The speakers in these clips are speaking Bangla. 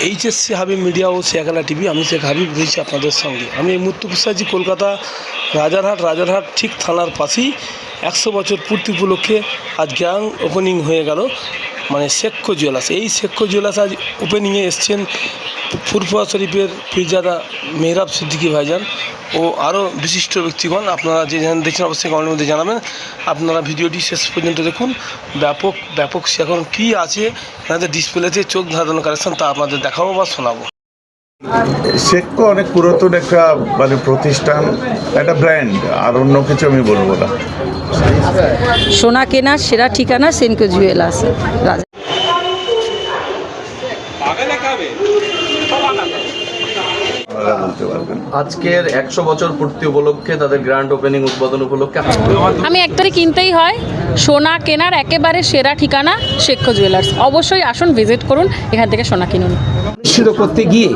এইচএসসি হাবিব মিডিয়া ও শেখালা টিভি। আমি শেখ হাবিব রয়েছি আপনাদের সঙ্গে। আমি এই মুহূর্তে বসে আছি কলকাতা রাজারহাট ঠিক থানার পাশেই 100 বছর পূর্তি উপলক্ষে আজ গ্র্যান্ড ওপেনিং হয়ে গেল, মানে শেখো জুয়েলার্স। এই শেখো জুয়েলার্স আজ ওপেনিংয়ে এসছেন ফুরফুরা শরীফের পীরজাদা মেহরাব সিদ্দিকী ভাইজান ও আরও বিশিষ্ট ব্যক্তিগণ। আপনারা যে দেখছেন অবশ্যই কমেন্টের মধ্যে জানাবেন। আপনারা ভিডিওটি শেষ পর্যন্ত দেখুন। ব্যাপক এখন কী আছে আপনাদের ডিসপ্লেতে চোখ ধাঁধানো কালেকশন তা আপনাদের দেখাবো বা শোনাবো। শেখো অনেক পুরাতন একটা মানে প্রতিষ্ঠান, একটা ব্র্যান্ড, আর অন্য কিছু আমি বলবো না। সোনা কেনার সেরা ঠিকানা শেখো জুয়েলার্স রাজা। বলতে পারবেন আজকের 100 বছর পূর্তি উপলক্ষে তাদের গ্র্যান্ড ওপেনিং উদ্বোধন উপলক্ষে আমি একটারে কিনতেই হয়। সোনা কেনার একেবারে সেরা ঠিকানা শেখো জুয়েলার্স। অবশ্যই আসুন, ভিজিট করুন, এখান থেকে সোনা কিনুন। নিশ্চিত করতে গিয়ে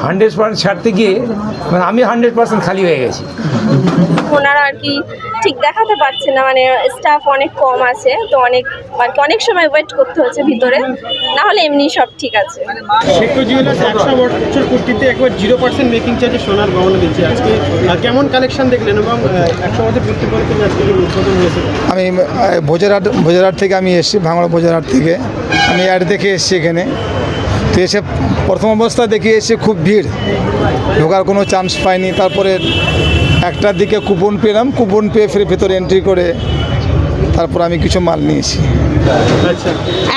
100% ছাড়তে গিয়ে মানে আমি 100% খালি হয়ে গেছি। ওনারা আর কি ঠিক দেখাতে পারছে না, মানে স্টাফ অনেক কম আছে, তো অনেক সময় ওয়েট করতে হচ্ছে ভিতরে, না হলে এমনি সব ঠিক আছে। শেখো জুয়েলার্স 100 বছর পূর্তিতে একবার 0% মেকিং চার্জে সোনার গহনা দিচ্ছে। আজকে কেমন কালেকশন দেখলেন এবং 100 বছর পূর্তি উপলক্ষে আজকে উদ্বোধন হয়েছে? আমি ভোজেরহাট থেকে আমি এসেছি, ভাঙড়া ভোজেরহাট থেকে আমি অ্যাড দেখে এসেছি এখানে। তো এসে প্রথম অবস্থা দেখে এসে খুব ভিড়, ঢোকার কোনো চান্স পাইনি। তারপরে একটার দিকে কুপন পেলাম, কুপন পেয়ে ফিরে ভেতরে এন্ট্রি করে তারপর আমি কিছু মাল নিয়েছি।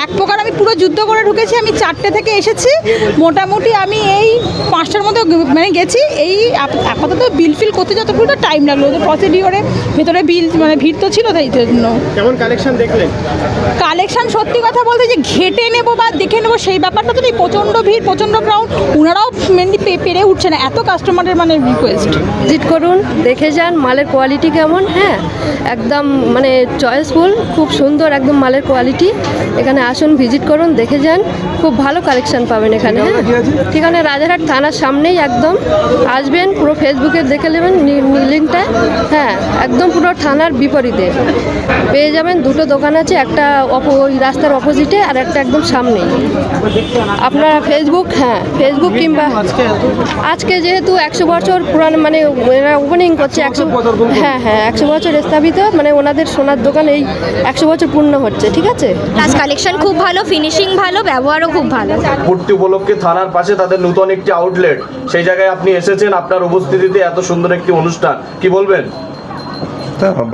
এক প্রকার আমি পুরো যুদ্ধ করে ঢুকেছি। আমি 4টে থেকে এসেছি, মোটামুটি আমি এই 5টার মধ্যে মানে গেছি। এই আপাতত বিল ফিল করতে যতটুকু টাইম লাগলো, ওদের প্রসিডিওরে ভেতরে বিল মানে ভিড় তো ছিল, তাই জন্য। কেমন কালেকশন দেখলেন? কালেকশন সত্যি কথা বলতে যে ঘেটে নেবো বা দেখে নেবো সেই ব্যাপারটা তো নেই। প্রচণ্ড ভিড়, প্রচণ্ড ক্রাউড, ওনারাও মেনলি পেরে উঠছে না, এত কাস্টমারের মানে রিকোয়েস্ট। ভিজিট করুন, দেখে যান মালের কোয়ালিটি কেমন। হ্যাঁ, একদম মানে চয়েসফুল, খুব সুন্দর একদম মালের কোয়ালিটি। এখানে আসুন, ভিজিট করুন, দেখে যান, খুব ভালো কালেকশন পাবেন এখানে। হ্যাঁ, ঠিকানা রাজারহাট থানার সামনেই একদম। আসবেন, পুরো ফেসবুকে দেখে নেবেন লিঙ্কটা। হ্যাঁ, একদম পুরো থানার বিপরীতে পেয়ে যাবেন। দুটো দোকান আছে, একটা ওই রাস্তার অপোজিটে আর একটা একদম সামনেই। আপনারা ফেসবুক কিংবা আজকে যেহেতু 100 বছর পুরান মানে এরা ওপেনিং করছে, 100 বছর স্থাপিত, মানে ওনাদের সোনার দোকান এই 100 বছর পূর্ণ হচ্ছে। ঠিক আছে, প্লাস কালেকশন খুব ভালো, ফিনিশিং ভালো, ব্যবহারও খুব ভালো। পূর্তি উপলক্ষে থানার পাশে তাদের নতুন একটি আউটলেট, সেই জায়গায় আপনি এসেছেন। আপনার উপস্থিতিতে এত সুন্দর একটি অনুষ্ঠান, কি বলবেন?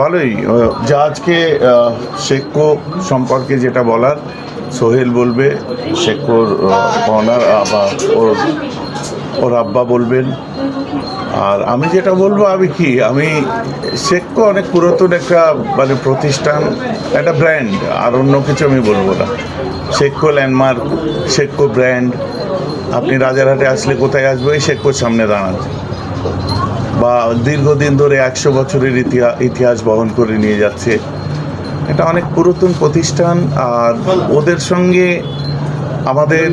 ভালোই যা আজকে শেখো সম্পর্কে যেটা বলার সোহেল বলবে, শেখোর অনার ওর আব্বা বলবেন। আর আমি যেটা বলবো, আমি শেখো অনেক পুরাতন একটা মানে প্রতিষ্ঠান, একটা ব্র্যান্ড, আর অন্য কিছু আমি বলবো না। শেখো ল্যান্ডমার্ক, শেখো ব্র্যান্ড। আপনি রাজারহাটে আসলে কোথায় আসবো? এই শেখোর সামনে দাঁড়ান। বা দীর্ঘদিন ধরে 100 বছরের ইতিহাস বহন করে নিয়ে যাচ্ছে। এটা অনেক পুরাতন প্রতিষ্ঠান, আর ওদের সঙ্গে আমাদের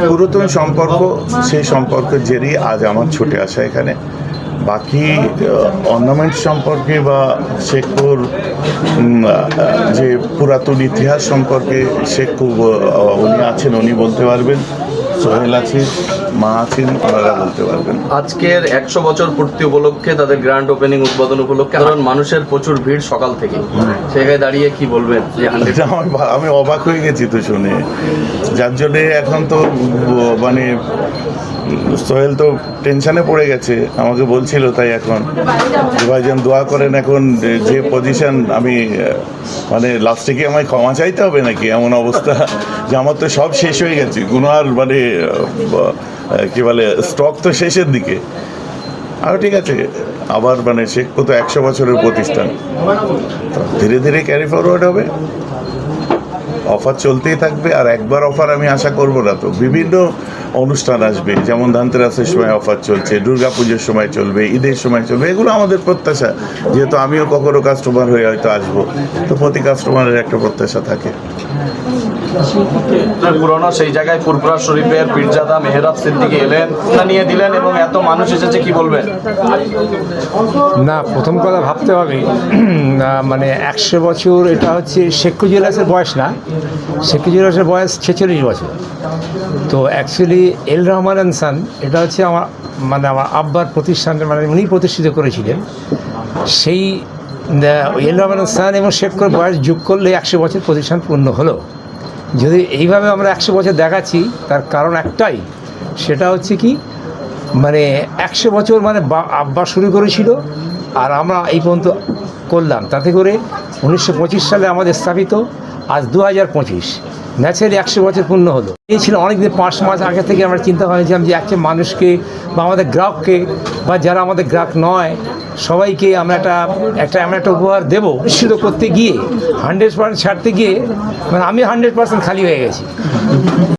পুরাতন সম্পর্ক, সেই সম্পর্কের জেরেই আজ আমার ছুটে আসা এখানে। বাকি অর্নামেন্ট সম্পর্কে বা শেখোর যে পুরাতন ইতিহাস সম্পর্কে শেখো উনি আছেন, উনি বলতে পারবেন। সোহেল আছে, মা আছেন, ওনারা বলতে পারবেন। আজকের 100 বছর পূর্তি উপলক্ষে তাদের গ্র্যান্ড ওপেনিং উদ্বোধন উপলক্ষে কারণ মানুষের প্রচুর ভিড় সকাল থেকে, সেখানে দাঁড়িয়ে কি বলবেন? যে আমি অবাক হয়ে গেছি তো শুনে, যার জন্যে এখন তো মানে সোহেল তো টেনশানে পড়ে গেছে, আমাকে বলছিল। তাই এখন ভাইজান দোয়া করেন। এখন যে পজিশন, আমি মানে লাস্টে কি আমায় ক্ষমা চাইতে হবে নাকি? এমন অবস্থা যে আমার তো সব শেষ হয়ে গেছে, কোনো আর মানে কি বলে স্টক তো শেষের দিকে। আর ঠিক আছে, আবার মানে শেখো তো 100 বছরের প্রতিষ্ঠান, ধীরে ধীরে ক্যারি ফরওয়ার্ড হবে, অফার চলতেই থাকবে। আর একবার অফার আমি আশা করবো না, তো বিভিন্ন অনুষ্ঠান আসবে, যেমন ধনতেরাসের সময় অফার চলছে, দুর্গাপুজোর সময় চলবে, ঈদের সময় চলবে। এগুলো আমাদের প্রত্যাশা, যেহেতু আমিও কখনো কাস্টমার হয়ে হয়তো আসবো, তো প্রতি কাস্টমারের একটা প্রত্যাশা থাকে। পুরোনো সেই জায়গায় ফুরফুরা শরীফের পীরজাদা মেহরাব সিদ্দিকী এলেন, নিয়ে দিলেন এবং এত মানুষ এসেছে, কি বলবেন? না, প্রথম কথা ভাবতে হবে মানে 100 বছর এটা হচ্ছে শেখো জুয়েলার্সের বয়স না, শেখ জুয়েলার্সের বয়স 46 বছর। তো অ্যাকচুয়ালি এল রহমান অ্যান্ড সান এটা হচ্ছে আমার আমার আব্বার প্রতিষ্ঠান, উনি প্রতিষ্ঠিত করেছিলেন। সেই এল রহমান অ্যান্ড সান এবং শেখর বয়স যোগ করলে 100 বছর প্রতিষ্ঠান পূর্ণ হলো। যদি এইভাবে আমরা 100 বছর দেখাচ্ছি, তার কারণ একটাই, সেটা হচ্ছে কি 100 বছর আব্বা শুরু করেছিল আর আমরা এই পর্যন্ত করলাম। তাতে করে 1925 সালে আমাদের স্থাপিত, আজ 2025, ন্যাচারালি 100 বছর পূর্ণ হলো। এই ছিল অনেকদিন, 5 মাস আগে থেকে আমরা চিন্তা করেছিলাম যে একটা মানুষকে বা আমাদের গ্রাহককে বা যারা আমাদের গ্রাহক নয় সবাইকে আমরা একটা উপহার দেবো। নিশ্চিত করতে গিয়ে 100% ছাড়তে গিয়ে আমি 100% খালি হয়ে গেছি।